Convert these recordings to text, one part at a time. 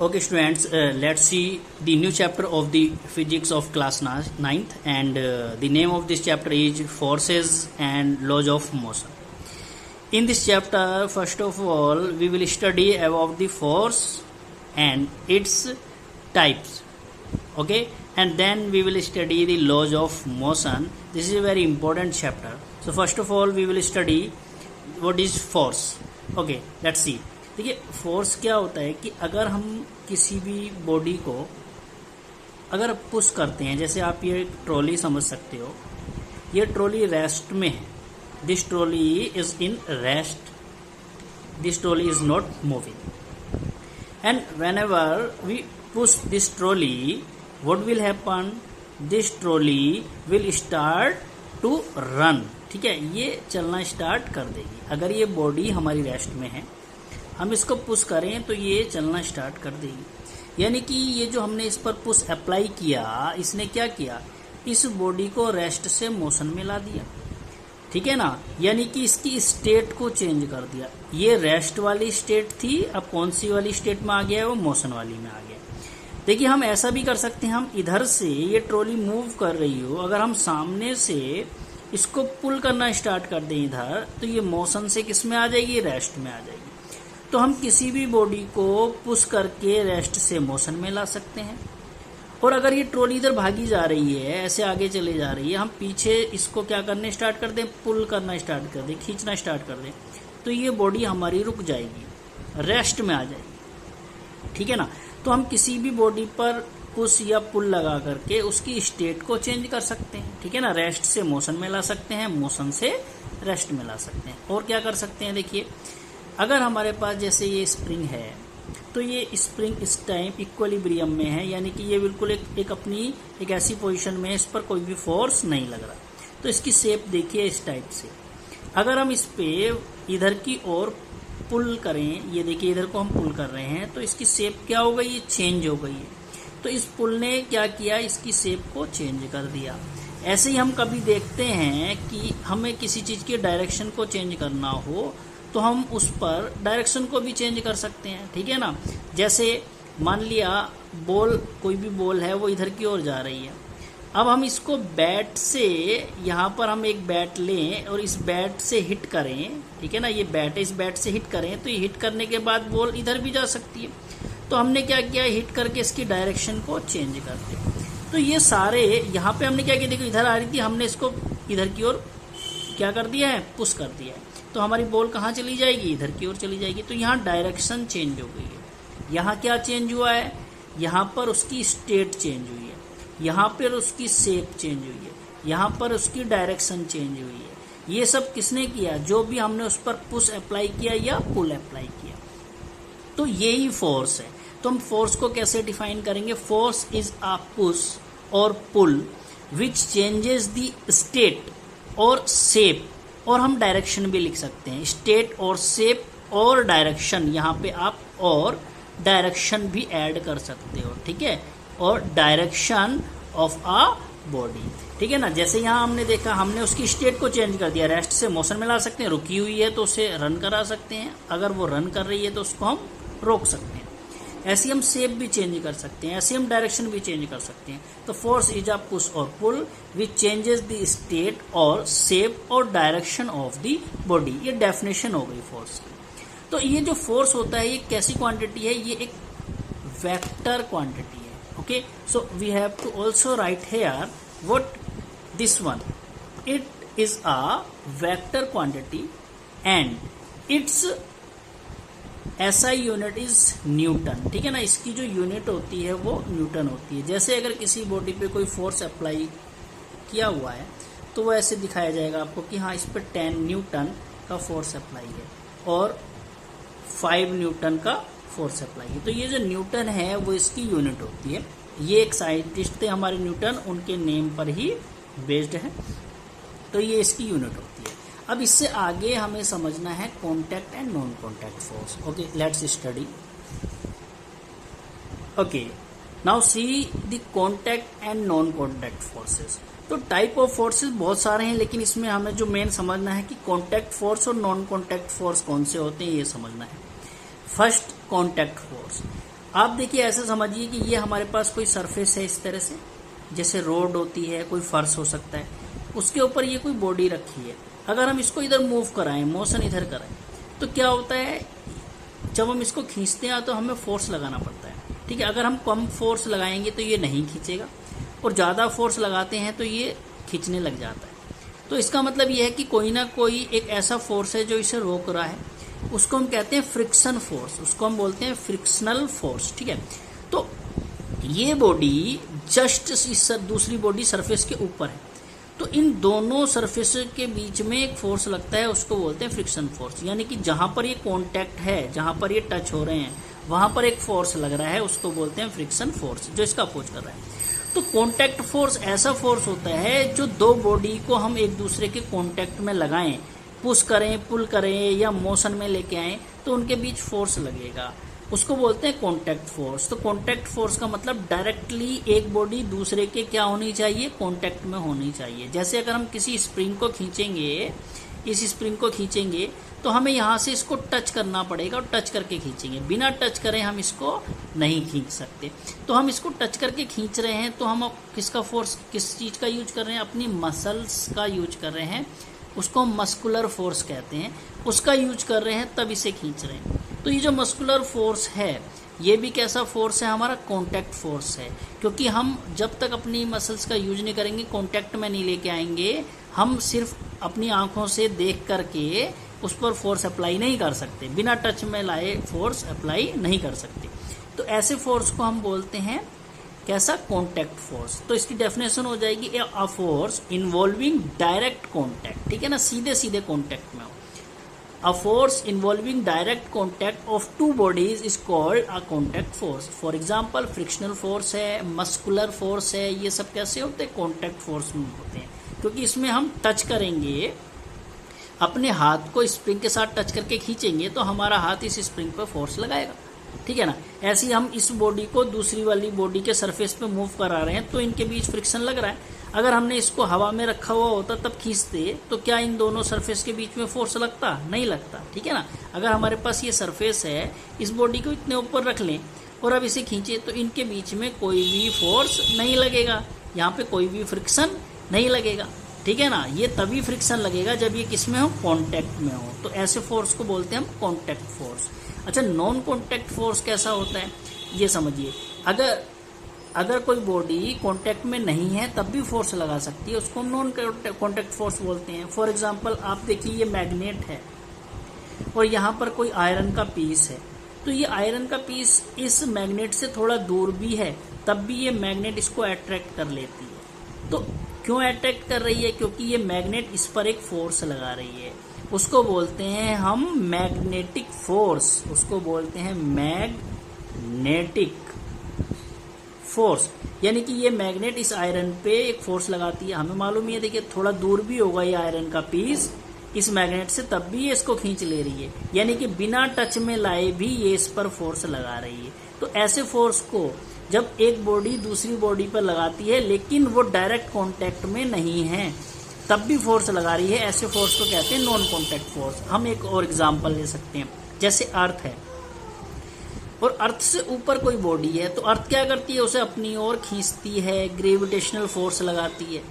Okay, students, let's see the new chapter of the physics of class 9th, and the name of this chapter is forces and laws of motion. In this chapter, first of all, we will study about the force and its types. Okay, and then we will study the laws of motion. This is a very important chapter. So first of all, we will study what is force. Okay, let's see. देखिए force क्या होता है कि अगर हम किसी भी body को अगर पुश करते हैं, जैसे आप ये ट्रॉली समझ सकते हो, ये ट्रॉली रेस्ट में है, this trolley is in rest, this trolley is not moving, and whenever we push this trolley what will happen, this trolley will start to run. ठीक है, ये चलना स्टार्ट कर देगी. अगर ये बॉडी हमारी रेस्ट में है, हम इसको पुश करें तो ये चलना स्टार्ट कर देगी. यानी कि ये जो हमने इस पर पुश अप्लाई किया, इसने क्या किया, इस बॉडी को रेस्ट से मोशन में ला दिया. ठीक है ना, यानी कि इसकी स्टेट को चेंज कर दिया. ये रेस्ट वाली स्टेट थी, अब कौन सी वाली स्टेट में आ गया है, वो मोशन वाली में आ गया. देखिए हम ऐसा भी कर सकते हैं, हम इधर से ये ट्रॉली मूव कर रही हो, अगर हम सामने से इसको पुल करना स्टार्ट कर दें इधर, तो ये मोशन से किस में आ जाएगी, रेस्ट में आ जाएगी. तो हम किसी भी बॉडी को पुश करके रेस्ट से मोशन में ला सकते हैं. और अगर ये ट्रॉली इधर भागी जा रही है, ऐसे आगे चले जा रही है, हम पीछे इसको क्या करने स्टार्ट कर दें, पुल करना स्टार्ट कर दें, खींचना स्टार्ट कर दें, तो ये बॉडी हमारी रुक जाएगी, रेस्ट में आ जाएगी. ठीक है ना. तो हम किसी भी बॉडी पर पुश या पुल लगा करके उसकी स्टेट को चेंज कर सकते हैं. ठीक है ना, रेस्ट से मोशन में ला सकते हैं, मोशन से रेस्ट में ला सकते हैं. और क्या कर सकते हैं, देखिए अगर हमारे पास जैसे ये स्प्रिंग है, तो ये स्प्रिंग इस टाइम इक्विलिब्रियम में है, यानी कि ये बिल्कुल एक अपनी एक ऐसी पोजीशन में है, इस पर कोई भी फोर्स नहीं लग रहा. तो इसकी शेप देखिए इस टाइप से. अगर हम इस पे इधर की ओर पुल करें, ये देखिए इधर को हम पुल कर रहे हैं, तो इसकी शेप क्या हो गई, ये चेंज हो गई है. तो इस पुल ने क्या किया, इसकी शेप को चेंज कर दिया. ऐसे ही हम कभी देखते हैं कि हमें किसी चीज़ की डायरेक्शन को चेंज करना हो, तो हम उस पर डायरेक्शन को भी चेंज कर सकते हैं. ठीक है ना. जैसे मान लिया बॉल, कोई भी बॉल है, वो इधर की ओर जा रही है. अब हम इसको बैट से, यहाँ पर हम एक बैट लें और इस बैट से हिट करें. ठीक है ना, ये बैट है, इस बैट से हिट करें, तो ये हिट करने के बाद बॉल इधर भी जा सकती है. तो हमने क्या किया, हिट करके इसकी डायरेक्शन को चेंज कर दिया. तो ये सारे यहाँ पे हमने क्या किया, देखो इधर आ रही थी, हमने इसको इधर की ओर क्या कर दिया है, पुश कर दिया है. तो हमारी बॉल कहाँ चली जाएगी, इधर की ओर चली जाएगी. तो यहाँ डायरेक्शन चेंज हो गई है. यहाँ क्या चेंज हुआ है, यहाँ पर उसकी स्टेट चेंज हुई है, यहाँ पर उसकी शेप चेंज हुई है, यहाँ पर उसकी डायरेक्शन चेंज हुई है. ये सब किसने किया, जो भी हमने उस पर पुश अप्लाई किया या पुल अप्लाई किया. तो यही फोर्स है. तो हम फोर्स को कैसे डिफाइन करेंगे, फोर्स इज अ पुश और पुल विच चेंजेस द स्टेट और शेप, और हम डायरेक्शन भी लिख सकते हैं, स्टेट और शेप और डायरेक्शन. यहाँ पे आप और डायरेक्शन भी ऐड कर सकते हो. ठीक है, और डायरेक्शन ऑफ अ बॉडी. ठीक है ना. जैसे यहाँ हमने देखा, हमने उसकी स्टेट को चेंज कर दिया, रेस्ट से मोशन में ला सकते हैं, रुकी हुई है तो उसे रन करा सकते हैं, अगर वो रन कर रही है तो उसको हम रोक सकते हैं. ऐसे हम शेप भी चेंज कर सकते हैं, ऐसे हम डायरेक्शन भी चेंज कर सकते हैं. तो फोर्स इज अ पुश और पुल विच चेंजेस द स्टेट और शेप और डायरेक्शन ऑफ द बॉडी. ये डेफिनेशन हो गई फोर्स की. तो ये जो फोर्स होता है, ये कैसी क्वांटिटी है, ये एक वेक्टर क्वांटिटी है. Okay, so we have to also write here what this one, it is a vector quantity and its SI unit is newton. ठीक है ना, इसकी जो यूनिट होती है वो न्यूटन होती है. जैसे अगर किसी बॉडी पे कोई फोर्स अप्लाई किया हुआ है, तो वो ऐसे दिखाया जाएगा आपको कि हाँ, इस पर 10 न्यूटन का फोर्स अप्लाई है और 5 न्यूटन का फोर्स अप्लाई है. तो ये जो न्यूटन है वो इसकी यूनिट होती है. ये एक साइंटिस्ट थे हमारे न्यूटन, उनके नेम पर ही बेस्ड है. तो ये इसकी यूनिट होती है. अब इससे आगे हमें समझना है contact and non contact force. Okay, let's study. Okay, now see the contact and non contact forces. तो टाइप ऑफ फोर्सेस बहुत सारे हैं, लेकिन इसमें हमें जो मेन समझना है कि कॉन्टैक्ट फोर्स और नॉन कॉन्टैक्ट फोर्स कौन से होते हैं, ये समझना है. First, contact force. आप देखिए ऐसा समझिए कि ये हमारे पास कोई सरफेस है इस तरह से, जैसे रोड होती है, कोई फर्श हो सकता है, उसके ऊपर ये कोई बॉडी रखी है। अगर हम इसको इधर मूव कराएं, मोशन इधर कराएं, तो क्या होता है, जब हम इसको खींचते हैं तो हमें फोर्स लगाना पड़ता है। ठीक है, अगर हम कम फोर्स लगाएंगे तो ये नहीं खींचेगा, और ज़्यादा फोर्स लगाते हैं तो ये खींचने लग जाता है। तो इसका मतलब ये है कि कोई ना कोई एक ऐसा फोर्स है जो इसे रोक रहा है, उसको हम कहते हैं फ्रिक्शन फोर्स, उसको हम बोलते हैं फ्रिक्शनल फोर्स। ठीक है, तो ये बॉडी जस्ट इस दूसरी बॉडी सरफेस के ऊपर है, तो इन दोनों सरफेस के बीच में एक फोर्स लगता है, उसको बोलते हैं फ्रिक्शन फोर्स। यानी कि जहां पर ये कांटेक्ट है, जहां पर ये टच हो रहे हैं, वहां पर एक फोर्स लग रहा है, उसको बोलते हैं फ्रिक्शन फोर्स, जो इसका अपोज कर रहा है। तो कांटेक्ट फोर्स ऐसा फोर्स होता है जो दो बॉडी को हम एक दूसरे के कांटेक्ट में लगाएं, पुश करें, पुल करें या मोशन में लेके आए, तो उनके बीच फोर्स लगेगा, उसको बोलते हैं कांटेक्ट फोर्स। तो कांटेक्ट फोर्स का मतलब डायरेक्टली एक बॉडी दूसरे के क्या होनी चाहिए, कांटेक्ट में होनी चाहिए। जैसे अगर हम किसी स्प्रिंग को खींचेंगे, इस स्प्रिंग को खींचेंगे, तो हमें यहाँ से इसको टच करना पड़ेगा, और टच करके खींचेंगे। बिना टच करें हम इसको नहीं खींच सकते। तो हम इसको टच करके खींच रहे हैं, तो हम किसका फोर्स, किस चीज़ का यूज कर रहे हैं, अपनी मसल्स का यूज कर रहे हैं, उसको हम मस्कुलर फोर्स कहते हैं, उसका यूज कर रहे हैं, तब इसे खींच रहे हैं। तो ये जो मस्कुलर फोर्स है, ये भी कैसा फोर्स है, हमारा कांटेक्ट फोर्स है। क्योंकि हम जब तक अपनी मसल्स का यूज नहीं करेंगे, कांटेक्ट में नहीं लेके आएंगे, हम सिर्फ अपनी आंखों से देख करके उस पर फोर्स अप्लाई नहीं कर सकते, बिना टच में लाए फोर्स अप्लाई नहीं कर सकते। तो ऐसे फोर्स को हम बोलते हैं कैसा, कांटेक्ट फोर्स। तो इसकी डेफिनेशन हो जाएगी a force involving direct contact. ठीक है ना, सीधे सीधे कांटेक्ट में हो। A force involving direct contact of two bodies is called a contact force. For example, frictional force है, muscular force है, ये सब कैसे होते हैं, contact force में होते हैं, क्योंकि इसमें हम टच करेंगे, अपने हाथ को स्प्रिंग के साथ टच करके खींचेंगे, तो हमारा हाथ इस स्प्रिंग पर फोर्स लगाएगा। ठीक है ना, ऐसे ही हम इस बॉडी को दूसरी वाली बॉडी के सरफेस पे मूव करा रहे हैं, तो इनके बीच फ्रिक्शन लग रहा है। अगर हमने इसको हवा में रखा हुआ होता तब खींचते, तो क्या इन दोनों सरफेस के बीच में फोर्स लगता, नहीं लगता। ठीक है ना, अगर हमारे पास ये सरफेस है, इस बॉडी को इतने ऊपर रख लें और अब इसे खींचे, तो इनके बीच में कोई भी फोर्स नहीं लगेगा, यहाँ पे कोई भी फ्रिक्शन नहीं लगेगा। ठीक है ना, ये तभी फ्रिक्शन लगेगा जब ये किस में हो, कांटेक्ट में हो। तो ऐसे फोर्स को बोलते हैं हम कांटेक्ट फोर्स। अच्छा, नॉन कांटेक्ट फोर्स कैसा होता है, ये समझिए। अगर कोई बॉडी कांटेक्ट में नहीं है तब भी फोर्स लगा सकती है, उसको हम नॉन कांटेक्ट फोर्स बोलते हैं। फॉर एग्जांपल, आप देखिए ये मैग्नेट है और यहाँ पर कोई आयरन का पीस है, तो ये आयरन का पीस इस मैग्नेट से थोड़ा दूर भी है, तब भी ये मैग्नेट इसको अट्रैक्ट कर लेती है। तो क्यों अट्रैक्ट कर रही है, क्योंकि ये मैग्नेट इस पर एक फोर्स लगा रही है, उसको बोलते हैं हम मैग्नेटिक फोर्स, उसको बोलते हैं मैग्नेटिक फोर्स। यानी कि ये मैग्नेट इस आयरन पे एक फोर्स लगाती है, हमें मालूम ही है, देखिए थोड़ा दूर भी होगा ये आयरन का पीस इस मैग्नेट से, तब भी ये इसको खींच ले रही है, यानी कि बिना टच में लाए भी ये इस पर फोर्स लगा रही है। तो ऐसे फोर्स को जब एक बॉडी दूसरी बॉडी पर लगाती है लेकिन वो डायरेक्ट कांटेक्ट में नहीं है, तब भी फोर्स लगा रही है, ऐसे फोर्स को कहते हैं नॉन कांटेक्ट फोर्स। हम एक और एग्जांपल ले सकते हैं, जैसे अर्थ है और अर्थ से ऊपर कोई बॉडी है, तो अर्थ क्या करती है, उसे अपनी ओर खींचती है, ग्रेविटेशनल फोर्स लगाती है।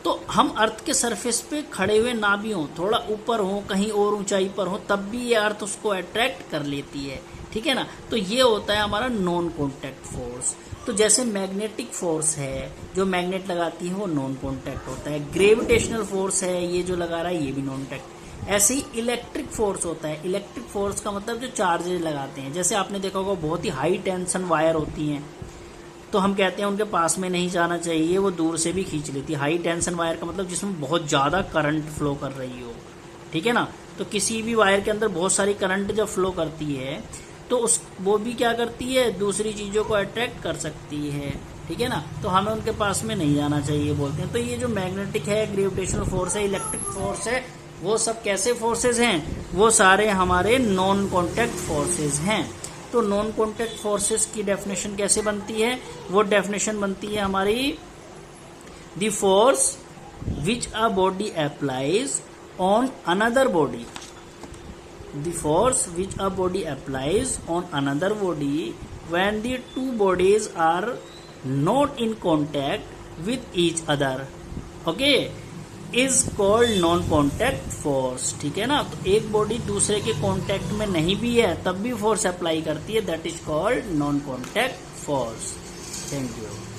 तो हम अर्थ के सरफेस पे खड़े हुए ना भी हों, थोड़ा ऊपर हो, कहीं और ऊंचाई पर हो, तब भी ये अर्थ उसको अट्रैक्ट कर लेती है। ठीक है ना, तो ये होता है हमारा नॉन कांटेक्ट फोर्स। तो जैसे मैग्नेटिक फोर्स है, जो मैग्नेट लगाती है वो नॉन कांटेक्ट होता है, ग्रेविटेशनल फोर्स है ये जो लगा रहा है ये भी नॉन कांटेक्ट। ऐसे ही इलेक्ट्रिक फोर्स होता है। इलेक्ट्रिक फोर्स का मतलब जो चार्जेज लगाते हैं, जैसे आपने देखा होगा बहुत ही हाई टेंशन वायर होती हैं, तो हम कहते हैं उनके पास में नहीं जाना चाहिए, वो दूर से भी खींच लेती है। हाई टेंशन वायर का मतलब जिसमें बहुत ज़्यादा करंट फ्लो कर रही हो, ठीक है ना। तो किसी भी वायर के अंदर बहुत सारी करंट जब फ्लो करती है तो वो भी क्या करती है, दूसरी चीज़ों को अट्रैक्ट कर सकती है, ठीक है ना। तो हमें उनके पास में नहीं जाना चाहिए बोलते हैं। तो ये जो मैग्नेटिक है, ग्रेविटेशनल फोर्स है, इलेक्ट्रिक फोर्स है, वो सब कैसे फोर्सेज हैं, वो सारे हमारे नॉन कांटेक्ट फोर्सेज हैं। तो नॉन कांटेक्ट फोर्सेज की डेफिनेशन कैसे बनती है, वो डेफिनेशन बनती है हमारी, the force which a body applies on another body, the force which a body applies on another body when the two bodies are not in contact with each other, okay, is called non contact force. ठीक है ना, तो एक body दूसरे के contact में नहीं भी है तब भी फोर्स अप्लाई करती है, that is called non contact force. Thank you.